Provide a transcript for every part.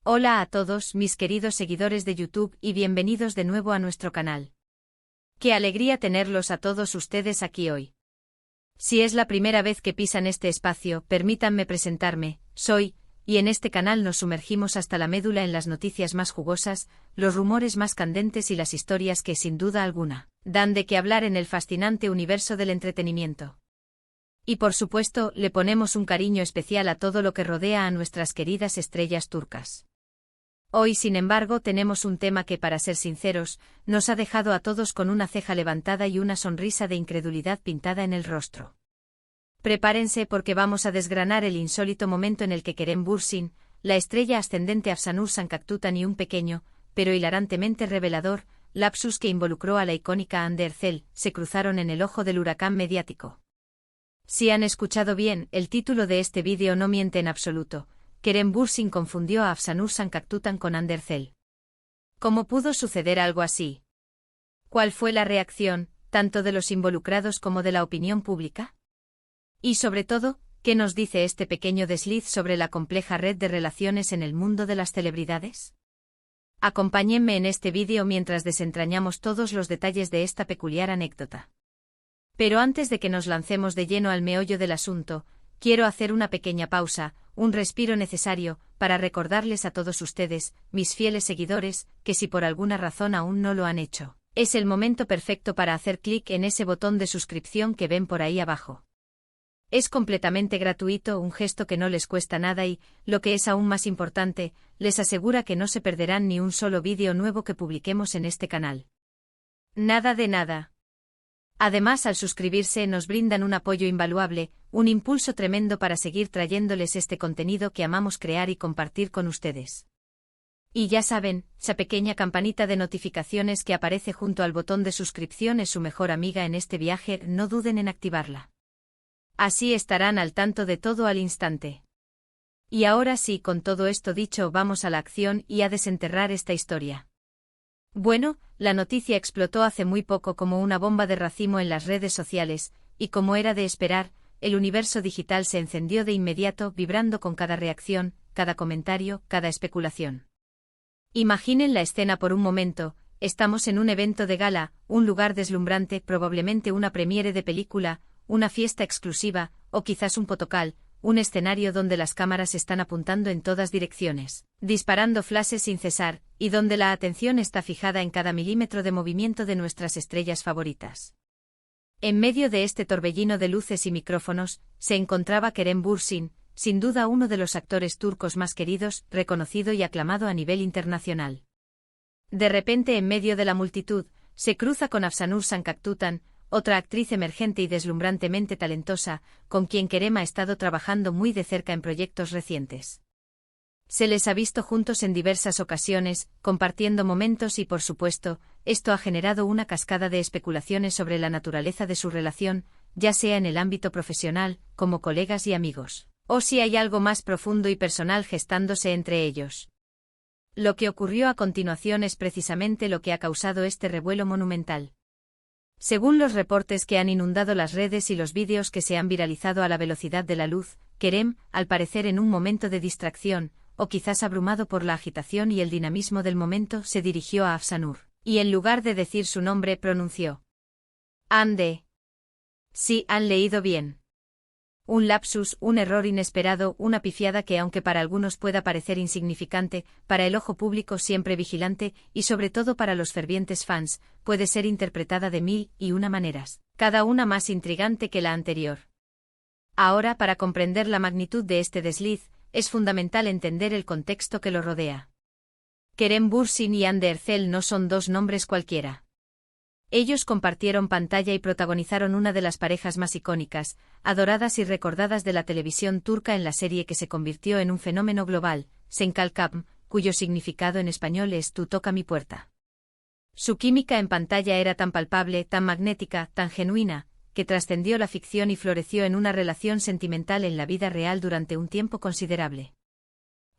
Hola a todos mis queridos seguidores de YouTube y bienvenidos de nuevo a nuestro canal. Qué alegría tenerlos a todos ustedes aquí hoy. Si es la primera vez que pisan este espacio, permítanme presentarme, y en este canal nos sumergimos hasta la médula en las noticias más jugosas, los rumores más candentes y las historias que, sin duda alguna, dan de qué hablar en el fascinante universo del entretenimiento. Y por supuesto, le ponemos un cariño especial a todo lo que rodea a nuestras queridas estrellas turcas. Hoy, sin embargo, tenemos un tema que, para ser sinceros, nos ha dejado a todos con una ceja levantada y una sonrisa de incredulidad pintada en el rostro. Prepárense porque vamos a desgranar el insólito momento en el que Kerem Bürsin, la estrella ascendente Afsanur Sancaktutan y un pequeño, pero hilarantemente revelador, lapsus que involucró a la icónica Hande Erçel, se cruzaron en el ojo del huracán mediático. Si han escuchado bien, el título de este vídeo no miente en absoluto. Kerem Bürsin confundió a Afsanur Sancaktutan con Hande Erçel. ¿Cómo pudo suceder algo así? ¿Cuál fue la reacción, tanto de los involucrados como de la opinión pública? Y sobre todo, ¿qué nos dice este pequeño desliz sobre la compleja red de relaciones en el mundo de las celebridades? Acompáñenme en este vídeo mientras desentrañamos todos los detalles de esta peculiar anécdota. Pero antes de que nos lancemos de lleno al meollo del asunto, quiero hacer una pequeña pausa, un respiro necesario, para recordarles a todos ustedes, mis fieles seguidores, que si por alguna razón aún no lo han hecho, es el momento perfecto para hacer clic en ese botón de suscripción que ven por ahí abajo. Es completamente gratuito, un gesto que no les cuesta nada y, lo que es aún más importante, les asegura que no se perderán ni un solo vídeo nuevo que publiquemos en este canal. Nada de nada. Además, al suscribirse nos brindan un apoyo invaluable, un impulso tremendo para seguir trayéndoles este contenido que amamos crear y compartir con ustedes. Y ya saben, esa pequeña campanita de notificaciones que aparece junto al botón de suscripción es su mejor amiga en este viaje, no duden en activarla. Así estarán al tanto de todo al instante. Y ahora sí, con todo esto dicho, vamos a la acción y a desenterrar esta historia. Bueno, la noticia explotó hace muy poco como una bomba de racimo en las redes sociales, y como era de esperar, el universo digital se encendió de inmediato, vibrando con cada reacción, cada comentario, cada especulación. Imaginen la escena por un momento, estamos en un evento de gala, un lugar deslumbrante, probablemente una premiere de película, una fiesta exclusiva, o quizás un potocal, un escenario donde las cámaras están apuntando en todas direcciones, disparando flashes sin cesar, y donde la atención está fijada en cada milímetro de movimiento de nuestras estrellas favoritas. En medio de este torbellino de luces y micrófonos, se encontraba Kerem Bürsin, sin duda uno de los actores turcos más queridos, reconocido y aclamado a nivel internacional. De repente, en medio de la multitud, se cruza con Afsanur Sancaktutan, otra actriz emergente y deslumbrantemente talentosa, con quien Kerem ha estado trabajando muy de cerca en proyectos recientes. Se les ha visto juntos en diversas ocasiones, compartiendo momentos y, por supuesto, esto ha generado una cascada de especulaciones sobre la naturaleza de su relación, ya sea en el ámbito profesional, como colegas y amigos, o si hay algo más profundo y personal gestándose entre ellos. Lo que ocurrió a continuación es precisamente lo que ha causado este revuelo monumental. Según los reportes que han inundado las redes y los vídeos que se han viralizado a la velocidad de la luz, Kerem, al parecer en un momento de distracción, o quizás abrumado por la agitación y el dinamismo del momento, se dirigió a Afsanur, y en lugar de decir su nombre pronunció Hande. Sí, han leído bien. Un lapsus, un error inesperado, una pifiada que, aunque para algunos pueda parecer insignificante, para el ojo público siempre vigilante, y sobre todo para los fervientes fans, puede ser interpretada de mil y una maneras, cada una más intrigante que la anterior. Ahora, para comprender la magnitud de este desliz, es fundamental entender el contexto que lo rodea. Kerem Bürsin y Hande Erçel no son dos nombres cualquiera. Ellos compartieron pantalla y protagonizaron una de las parejas más icónicas, adoradas y recordadas de la televisión turca en la serie que se convirtió en un fenómeno global, Sen Kalkam, cuyo significado en español es Tú toca mi puerta. Su química en pantalla era tan palpable, tan magnética, tan genuina, que trascendió la ficción y floreció en una relación sentimental en la vida real durante un tiempo considerable.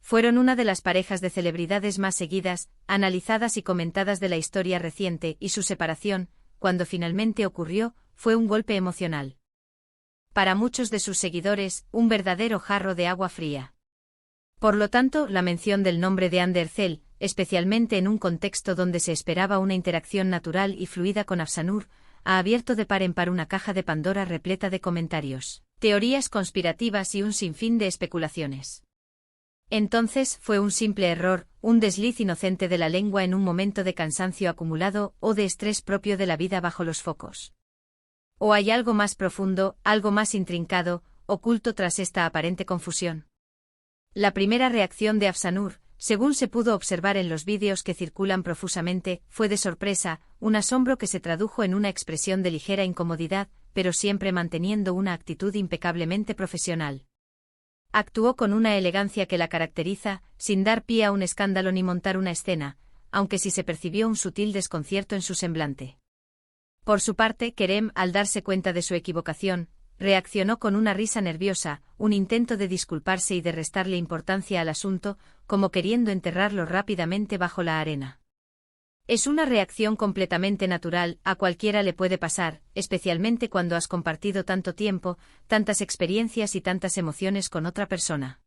Fueron una de las parejas de celebridades más seguidas, analizadas y comentadas de la historia reciente, y su separación, cuando finalmente ocurrió, fue un golpe emocional. Para muchos de sus seguidores, un verdadero jarro de agua fría. Por lo tanto, la mención del nombre de Andercel, especialmente en un contexto donde se esperaba una interacción natural y fluida con Afsanur, ha abierto de par en par una caja de Pandora repleta de comentarios, teorías conspirativas y un sinfín de especulaciones. Entonces, ¿fue un simple error, un desliz inocente de la lengua en un momento de cansancio acumulado o de estrés propio de la vida bajo los focos? ¿O hay algo más profundo, algo más intrincado, oculto tras esta aparente confusión? La primera reacción de Afsanur, según se pudo observar en los vídeos que circulan profusamente, fue de sorpresa, un asombro que se tradujo en una expresión de ligera incomodidad, pero siempre manteniendo una actitud impecablemente profesional. Actuó con una elegancia que la caracteriza, sin dar pie a un escándalo ni montar una escena, aunque sí se percibió un sutil desconcierto en su semblante. Por su parte, Kerem, al darse cuenta de su equivocación, reaccionó con una risa nerviosa, un intento de disculparse y de restarle importancia al asunto, como queriendo enterrarlo rápidamente bajo la arena. Es una reacción completamente natural, a cualquiera le puede pasar, especialmente cuando has compartido tanto tiempo, tantas experiencias y tantas emociones con otra persona.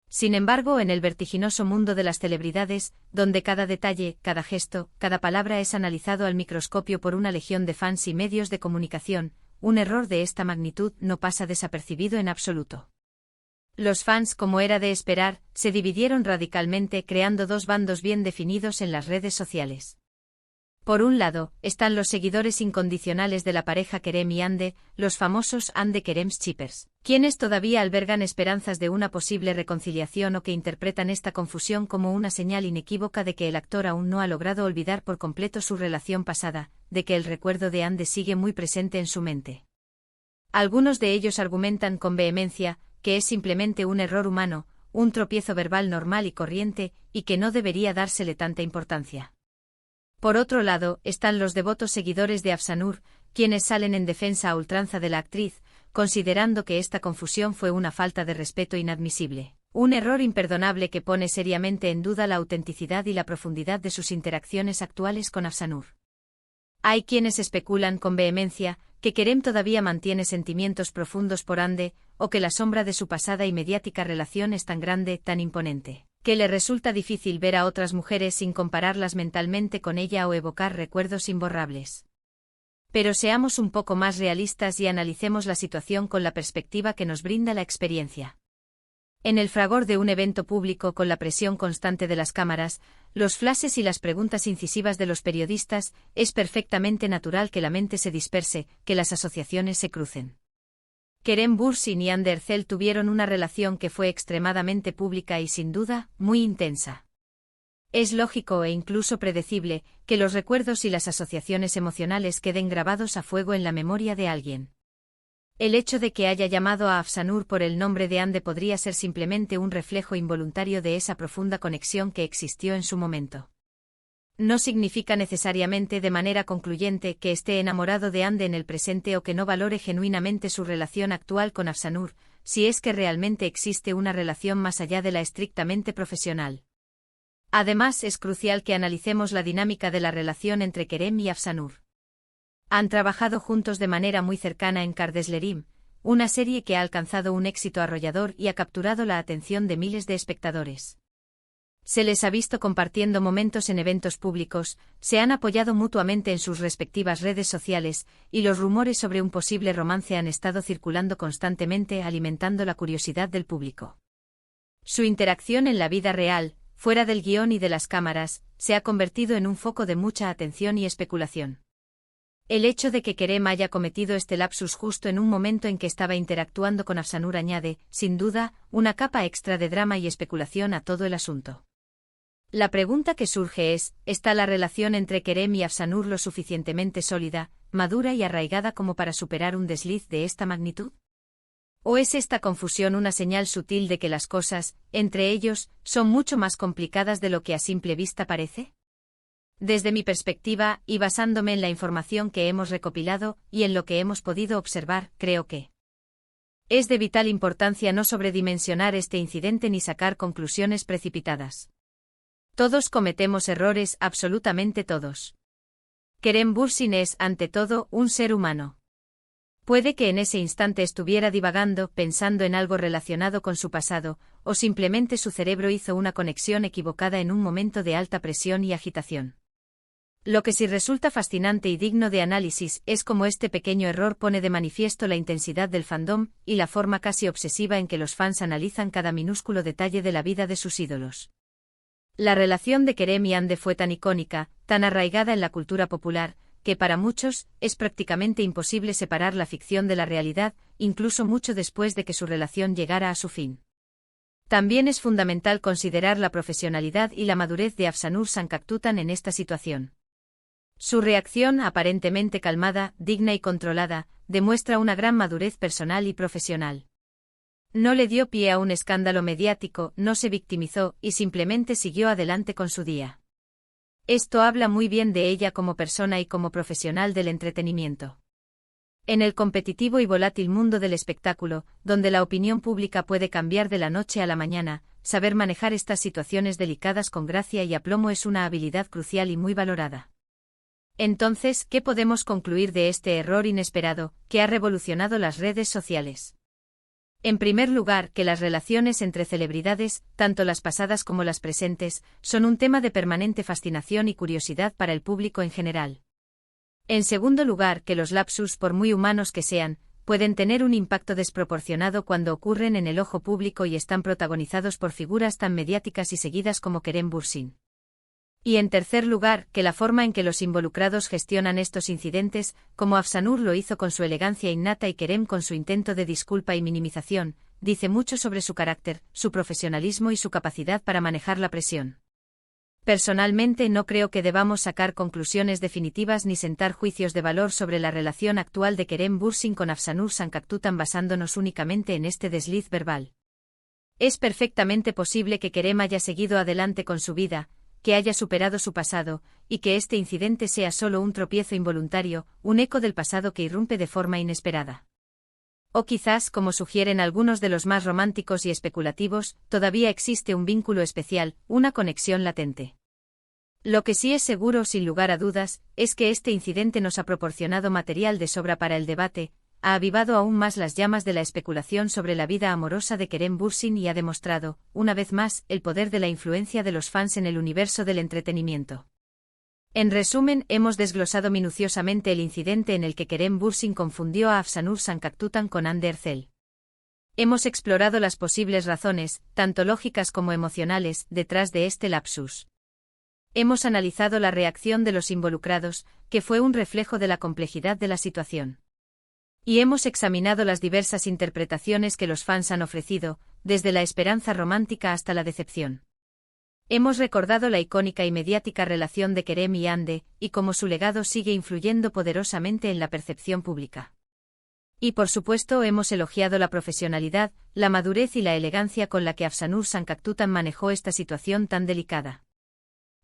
Sin embargo, en el vertiginoso mundo de las celebridades, donde cada detalle, cada gesto, cada palabra es analizado al microscopio por una legión de fans y medios de comunicación, un error de esta magnitud no pasa desapercibido en absoluto. Los fans, como era de esperar, se dividieron radicalmente creando dos bandos bien definidos en las redes sociales. Por un lado, están los seguidores incondicionales de la pareja Kerem y Hande, los famosos Hande Kerem shippers, quienes todavía albergan esperanzas de una posible reconciliación o que interpretan esta confusión como una señal inequívoca de que el actor aún no ha logrado olvidar por completo su relación pasada, de que el recuerdo de Hande sigue muy presente en su mente. Algunos de ellos argumentan con vehemencia que es simplemente un error humano, un tropiezo verbal normal y corriente, y que no debería dársele tanta importancia. Por otro lado, están los devotos seguidores de Afsanur, quienes salen en defensa a ultranza de la actriz, considerando que esta confusión fue una falta de respeto inadmisible, un error imperdonable que pone seriamente en duda la autenticidad y la profundidad de sus interacciones actuales con Afsanur. Hay quienes especulan con vehemencia que Kerem todavía mantiene sentimientos profundos por Hande, o que la sombra de su pasada y mediática relación es tan grande, tan imponente, que le resulta difícil ver a otras mujeres sin compararlas mentalmente con ella o evocar recuerdos imborrables. Pero seamos un poco más realistas y analicemos la situación con la perspectiva que nos brinda la experiencia. En el fragor de un evento público con la presión constante de las cámaras, los flashes y las preguntas incisivas de los periodistas, es perfectamente natural que la mente se disperse, que las asociaciones se crucen. Kerem Bürsin y Hande Erçel tuvieron una relación que fue extremadamente pública y sin duda, muy intensa. Es lógico e incluso predecible que los recuerdos y las asociaciones emocionales queden grabados a fuego en la memoria de alguien. El hecho de que haya llamado a Afsanur por el nombre de Hande podría ser simplemente un reflejo involuntario de esa profunda conexión que existió en su momento. No significa necesariamente de manera concluyente que esté enamorado de Hande en el presente o que no valore genuinamente su relación actual con Afsanur, si es que realmente existe una relación más allá de la estrictamente profesional. Además, es crucial que analicemos la dinámica de la relación entre Kerem y Afsanur. Han trabajado juntos de manera muy cercana en Kardeşlerim, una serie que ha alcanzado un éxito arrollador y ha capturado la atención de miles de espectadores. Se les ha visto compartiendo momentos en eventos públicos, se han apoyado mutuamente en sus respectivas redes sociales, y los rumores sobre un posible romance han estado circulando constantemente alimentando la curiosidad del público. Su interacción en la vida real, fuera del guión y de las cámaras, se ha convertido en un foco de mucha atención y especulación. El hecho de que Kerem haya cometido este lapsus justo en un momento en que estaba interactuando con Afsanur añade, sin duda, una capa extra de drama y especulación a todo el asunto. La pregunta que surge es, ¿está la relación entre Kerem y Afsanur lo suficientemente sólida, madura y arraigada como para superar un desliz de esta magnitud? ¿O es esta confusión una señal sutil de que las cosas, entre ellos, son mucho más complicadas de lo que a simple vista parece? Desde mi perspectiva, y basándome en la información que hemos recopilado y en lo que hemos podido observar, creo que es de vital importancia no sobredimensionar este incidente ni sacar conclusiones precipitadas. Todos cometemos errores, absolutamente todos. Kerem Bürsin es, ante todo, un ser humano. Puede que en ese instante estuviera divagando, pensando en algo relacionado con su pasado, o simplemente su cerebro hizo una conexión equivocada en un momento de alta presión y agitación. Lo que sí resulta fascinante y digno de análisis es cómo este pequeño error pone de manifiesto la intensidad del fandom y la forma casi obsesiva en que los fans analizan cada minúsculo detalle de la vida de sus ídolos. La relación de Kerem y Hande fue tan icónica, tan arraigada en la cultura popular, que para muchos es prácticamente imposible separar la ficción de la realidad, incluso mucho después de que su relación llegara a su fin. También es fundamental considerar la profesionalidad y la madurez de Afsanur Sankaktutan en esta situación. Su reacción, aparentemente calmada, digna y controlada, demuestra una gran madurez personal y profesional. No le dio pie a un escándalo mediático, no se victimizó y simplemente siguió adelante con su día. Esto habla muy bien de ella como persona y como profesional del entretenimiento. En el competitivo y volátil mundo del espectáculo, donde la opinión pública puede cambiar de la noche a la mañana, saber manejar estas situaciones delicadas con gracia y aplomo es una habilidad crucial y muy valorada. Entonces, ¿qué podemos concluir de este error inesperado, que ha revolucionado las redes sociales? En primer lugar, que las relaciones entre celebridades, tanto las pasadas como las presentes, son un tema de permanente fascinación y curiosidad para el público en general. En segundo lugar, que los lapsus, por muy humanos que sean, pueden tener un impacto desproporcionado cuando ocurren en el ojo público y están protagonizados por figuras tan mediáticas y seguidas como Kerem Bürsin. Y en tercer lugar, que la forma en que los involucrados gestionan estos incidentes, como Afsanur lo hizo con su elegancia innata y Kerem con su intento de disculpa y minimización, dice mucho sobre su carácter, su profesionalismo y su capacidad para manejar la presión. Personalmente no creo que debamos sacar conclusiones definitivas ni sentar juicios de valor sobre la relación actual de Kerem Bürsin con Afsanur Sankaktutan basándonos únicamente en este desliz verbal. Es perfectamente posible que Kerem haya seguido adelante con su vida, que haya superado su pasado, y que este incidente sea solo un tropiezo involuntario, un eco del pasado que irrumpe de forma inesperada. O quizás, como sugieren algunos de los más románticos y especulativos, todavía existe un vínculo especial, una conexión latente. Lo que sí es seguro, sin lugar a dudas, es que este incidente nos ha proporcionado material de sobra para el debate, ha avivado aún más las llamas de la especulación sobre la vida amorosa de Kerem Bürsin y ha demostrado, una vez más, el poder de la influencia de los fans en el universo del entretenimiento. En resumen, hemos desglosado minuciosamente el incidente en el que Kerem Bürsin confundió a Afsanur Sankaktutan con Hande Erçel. Hemos explorado las posibles razones, tanto lógicas como emocionales, detrás de este lapsus. Hemos analizado la reacción de los involucrados, que fue un reflejo de la complejidad de la situación. Y hemos examinado las diversas interpretaciones que los fans han ofrecido, desde la esperanza romántica hasta la decepción. Hemos recordado la icónica y mediática relación de Kerem y Hande, y cómo su legado sigue influyendo poderosamente en la percepción pública. Y por supuesto hemos elogiado la profesionalidad, la madurez y la elegancia con la que Afsanur Sankaktutan manejó esta situación tan delicada.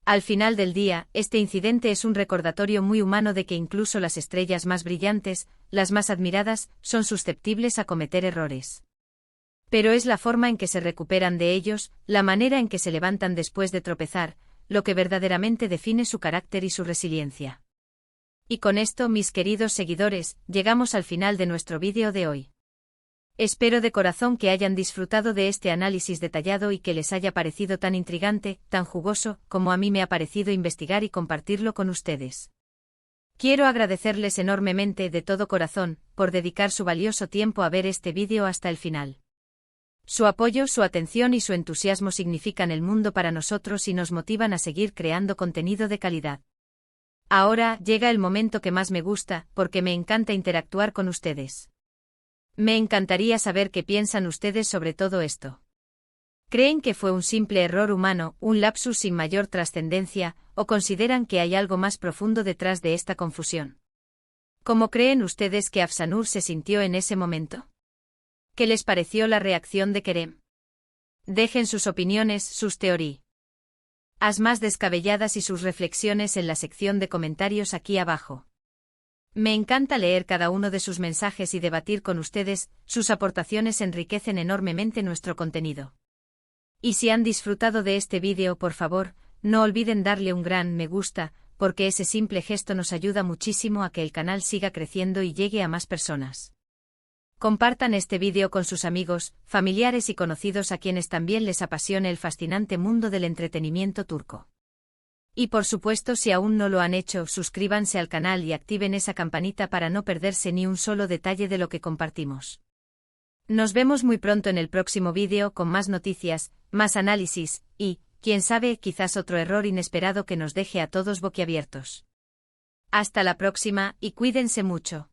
Al final del día, este incidente es un recordatorio muy humano de que incluso las estrellas más brillantes, las más admiradas, son susceptibles a cometer errores. Pero es la forma en que se recuperan de ellos, la manera en que se levantan después de tropezar, lo que verdaderamente define su carácter y su resiliencia. Y con esto, mis queridos seguidores, llegamos al final de nuestro vídeo de hoy. Espero de corazón que hayan disfrutado de este análisis detallado y que les haya parecido tan intrigante, tan jugoso, como a mí me ha parecido investigar y compartirlo con ustedes. Quiero agradecerles enormemente de todo corazón, por dedicar su valioso tiempo a ver este vídeo hasta el final. Su apoyo, su atención y su entusiasmo significan el mundo para nosotros y nos motivan a seguir creando contenido de calidad. Ahora llega el momento que más me gusta, porque me encanta interactuar con ustedes. Me encantaría saber qué piensan ustedes sobre todo esto. ¿Creen que fue un simple error humano, un lapsus sin mayor trascendencia, o consideran que hay algo más profundo detrás de esta confusión? ¿Cómo creen ustedes que Afsanur se sintió en ese momento? ¿Qué les pareció la reacción de Kerem? Dejen sus opiniones, sus teorías más descabelladas y sus reflexiones en la sección de comentarios aquí abajo. Me encanta leer cada uno de sus mensajes y debatir con ustedes, sus aportaciones enriquecen enormemente nuestro contenido. Y si han disfrutado de este vídeo, por favor, no olviden darle un gran me gusta, porque ese simple gesto nos ayuda muchísimo a que el canal siga creciendo y llegue a más personas. Compartan este vídeo con sus amigos, familiares y conocidos a quienes también les apasione el fascinante mundo del entretenimiento turco. Y por supuesto, si aún no lo han hecho, suscríbanse al canal y activen esa campanita para no perderse ni un solo detalle de lo que compartimos. Nos vemos muy pronto en el próximo vídeo con más noticias, más análisis, y, quién sabe, quizás otro error inesperado que nos deje a todos boquiabiertos. Hasta la próxima, y cuídense mucho.